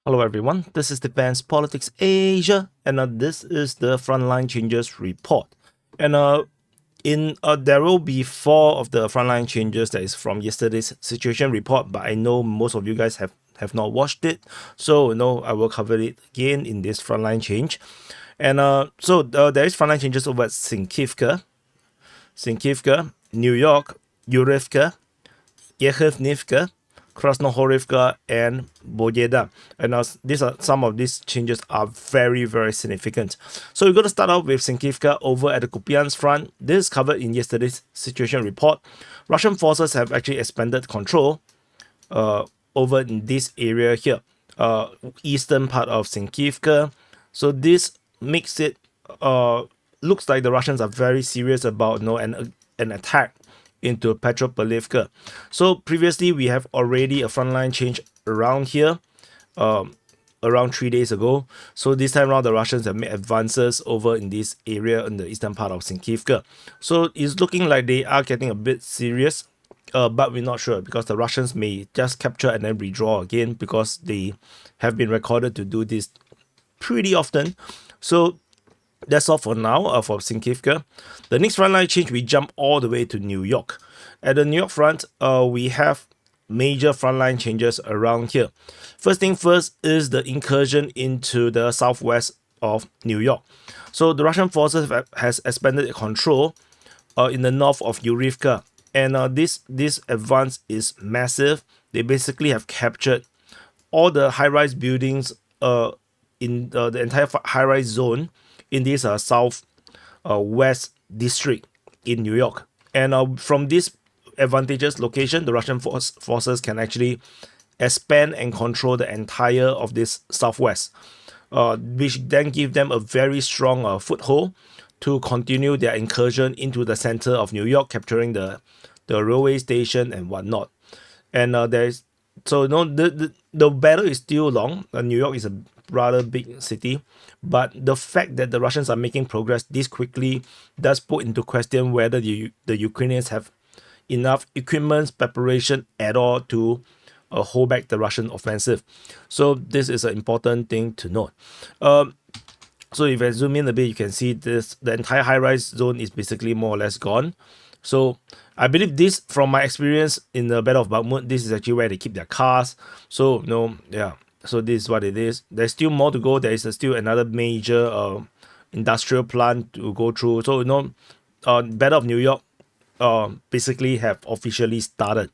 Hello everyone, this is Defense Politics Asia, and this is the Frontline Changes Report. And there will be 4 of the frontline changes that is from yesterday's situation report, but I know most of you guys have not watched it, so I will cover it again in this frontline change. And there is frontline changes over at Sinkivka, New York, Yuryivka, Krasnohorivka, and Pobieda. And some of these changes are very, very significant. So we're going to start off with Sinkivka over at the Kupiansk front. This is covered in yesterday's situation report. Russian forces have actually expanded control over in this area here, eastern part of Sinkivka. So this makes it looks like the Russians are very serious about an attack into Petropolivka. So previously we have already a frontline change around here, around 3 days ago. So this time around the Russians have made advances over in this area in the eastern part of Sinkivka. So it's looking like they are getting a bit serious, but we're not sure because the Russians may just capture and then withdraw again because they have been recorded to do this pretty often. So that's all for now for Sinkivka. The next frontline change, we jump all the way to New York. At the New York front, we have major frontline changes around here. First thing first is the incursion into the southwest of New York. So the Russian forces has expanded control in the north of Yuryivka, and this advance is massive. They basically have captured all the high-rise buildings in the entire high-rise zone in this south west district in New York. And from this advantageous location, the Russian forces can actually expand and control the entire of this southwest, which then give them a very strong foothold to continue their incursion into the center of New York, capturing the railway station and whatnot. And the battle is still long. New York is a rather big city, but the fact that the Russians are making progress this quickly does put into question whether the Ukrainians have enough equipment preparation at all to hold back the Russian offensive. So this is an important thing to note. So if I zoom in a bit, you can see the entire high-rise zone is basically more or less gone. So I believe this, from my experience in the Battle of Bakhmut, this is actually where they keep their cars. So so this is what it is. There's still more to go. There is still another major industrial plant to go through. So Battle of New York basically have officially started.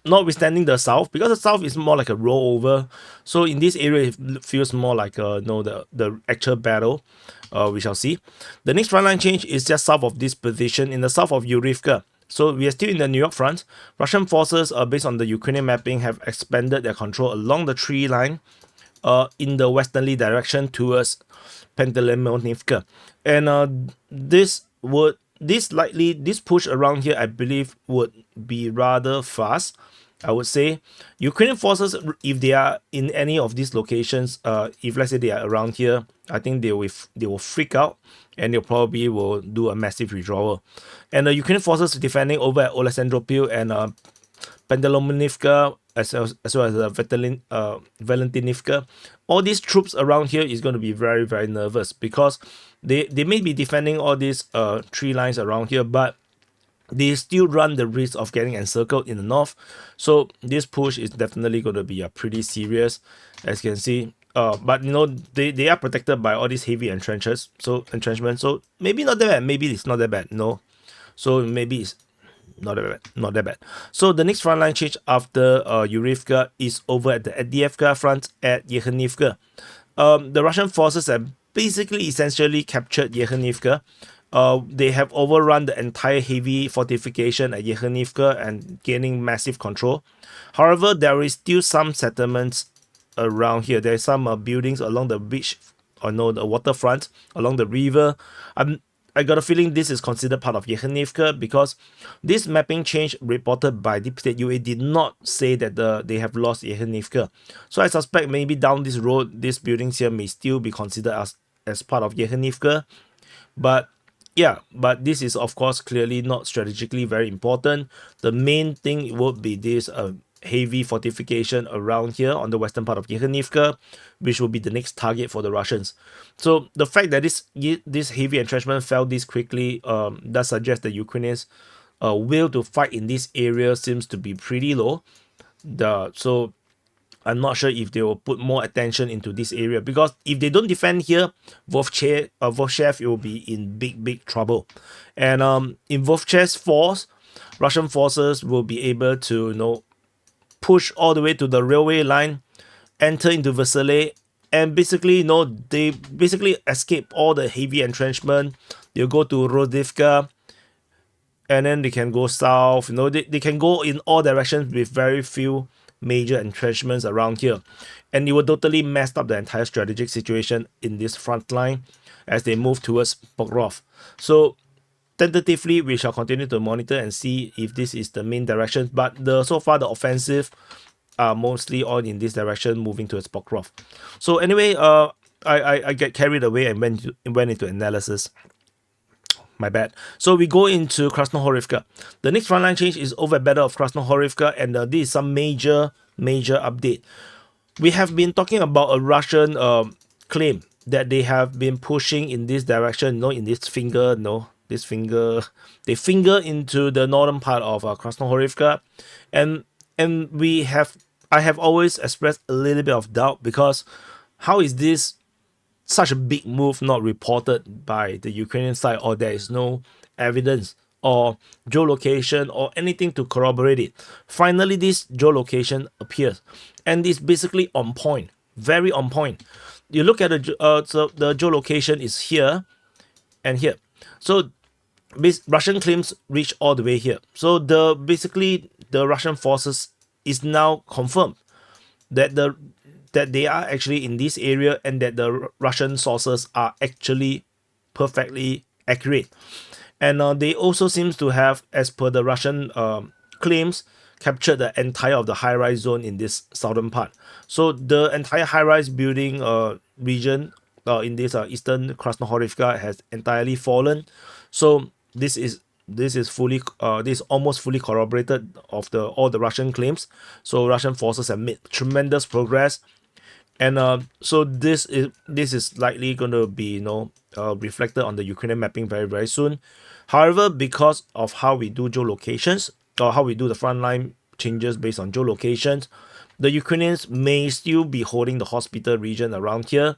Notwithstanding the south, because the south is more like a rollover. So in this area, it feels more like the actual battle. We shall see. The next frontline change is just south of this position in the south of Yuryivka. So we are still in the New York front. Russian forces, based on the Ukrainian mapping, have expanded their control along the tree line in the westerly direction towards Pentelemonivka. And this push around here, I believe, would be rather fast. I would say Ukrainian forces, if they are in any of these locations, if let's say they are around here, I think they will freak out and they probably will do a massive withdrawal. And the Ukrainian forces defending over at Alexandropil and Pentelemonivka, as well as Valentinivka, all these troops around here is going to be very, very nervous because they may be defending all these tree lines around here, but they still run the risk of getting encircled in the north. So this push is definitely going to be pretty serious, as you can see. But they are protected by all these heavy entrenchments. So maybe not that bad. Maybe it's not that bad. So maybe it's not that bad. So the next frontline change after Yuryivka is over at the Avdiivka front at Yekhanivka. The Russian forces have basically essentially captured Yekhanivka. They have overrun the entire heavy fortification at Yekhanivka and gaining massive control. However, there is still some settlements around here. There are some buildings along the beach, the waterfront, along the river. I got a feeling this is considered part of Yekhanivka because this mapping change reported by Deep State UA did not say that they have lost Yekhanivka. So I suspect maybe down this road, these buildings here may still be considered as part of Yekhanivka. But this is of course clearly not strategically very important. The main thing would be this heavy fortification around here on the western part of Yuryivka, which will be the next target for the Russians. So the fact that this heavy entrenchment fell this quickly does suggest that Ukrainians' will to fight in this area seems to be pretty low. So I'm not sure if they will put more attention into this area, because if they don't defend here, Vovchev will be in big trouble. And in Vovchev's force, Russian forces will be able to push all the way to the railway line, enter into Vasily, and basically they basically escape all the heavy entrenchment. They'll go to Rodivka, and then they can go south. They can go in all directions with very few major entrenchments around here, and it will totally mess up the entire strategic situation in this front line as they move towards Pokrov. So tentatively, we shall continue to monitor and see if this is the main direction, but so far the offensive are mostly all in this direction, moving towards Pokrov. So anyway, I get carried away and went into analysis. My bad. So we go into Krasnohorivka. The next frontline change is over at Battle of Krasnohorivka, and this is some major update. We have been talking about a Russian claim that they have been pushing in this direction, in this finger, they finger into the northern part of Krasnohorivka, and I have always expressed a little bit of doubt, because how is this such a big move not reported by the Ukrainian side, or there is no evidence or geolocation or anything to corroborate it? Finally, this geolocation appears, and it's basically on point, very on point. You look at so the geolocation is here and here. So Russian claims reach all the way here. So basically the Russian forces is now confirmed that they are actually in this area, and that the Russian sources are actually perfectly accurate. And they also seems to have, as per the Russian claims, captured the entire of the high-rise zone in this southern part. So the entire high-rise building region in this eastern Krasnohorivka has entirely fallen. So this is almost fully corroborated of all the Russian claims. So Russian forces have made tremendous progress. And so this is likely going to be reflected on the Ukrainian mapping very, very soon. However, because of how we do geolocations, or how we do the frontline changes based on geolocations, the Ukrainians may still be holding the hospital region around here.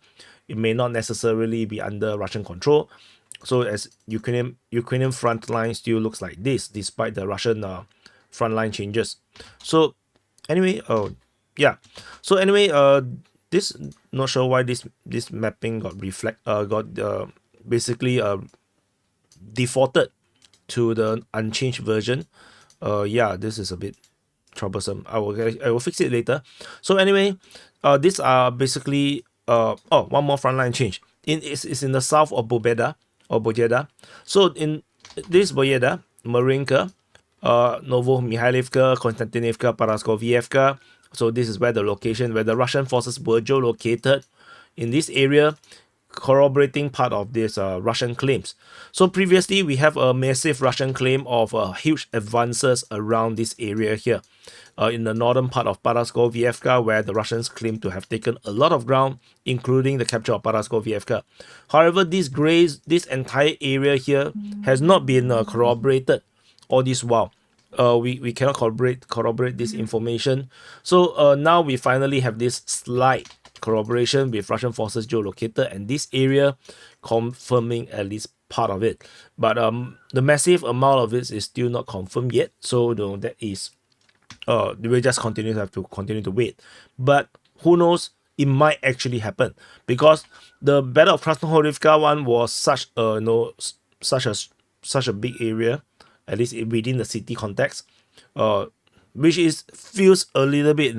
It may not necessarily be under Russian control. So as Ukrainian front line still looks like this, despite the Russian frontline changes. So anyway, this, not sure why this mapping got basically defaulted to the unchanged version. This is a bit troublesome. I will fix it later. So anyway, these are basically one more frontline change. It's in the south of Pobieda or Pobieda. So in this Pobieda, Marinka, Novo-Mikhailivka, Konstantinivka, Paraskovievka. So this is where the Russian forces were geolocated in this area, corroborating part of this Russian claims. So previously, we have a massive Russian claim of huge advances around this area here, in the northern part of Paraskovievka, where the Russians claim to have taken a lot of ground, including the capture of Paraskovievka. However, this entire area here has not been corroborated all this while. We cannot corroborate this information. So now we finally have this slight corroboration with Russian forces geolocated and this area, confirming at least part of it. But the massive amount of it is still not confirmed yet. So that is we just have to continue to wait. But who knows? It might actually happen, because the Battle of Krasnohorivka one was such a big area, at least within the city context, which feels a little bit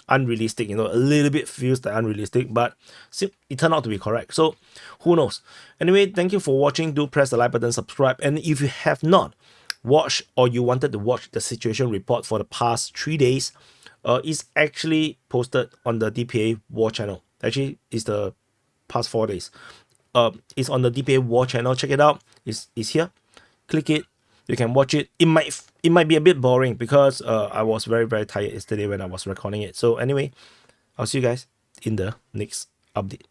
unrealistic. A little bit feels unrealistic, but it turned out to be correct. So who knows? Anyway, thank you for watching. Do press the like button, subscribe, and if you have not watched, or you wanted to watch the situation report for the past 3 days, it's actually posted on the DPA War channel. Actually, it's the past 4 days. It's on the DPA War channel. Check it out. It's here. Click it. You can watch it. It might be a bit boring because I was very, very tired yesterday when I was recording it. So anyway, I'll see you guys in the next update.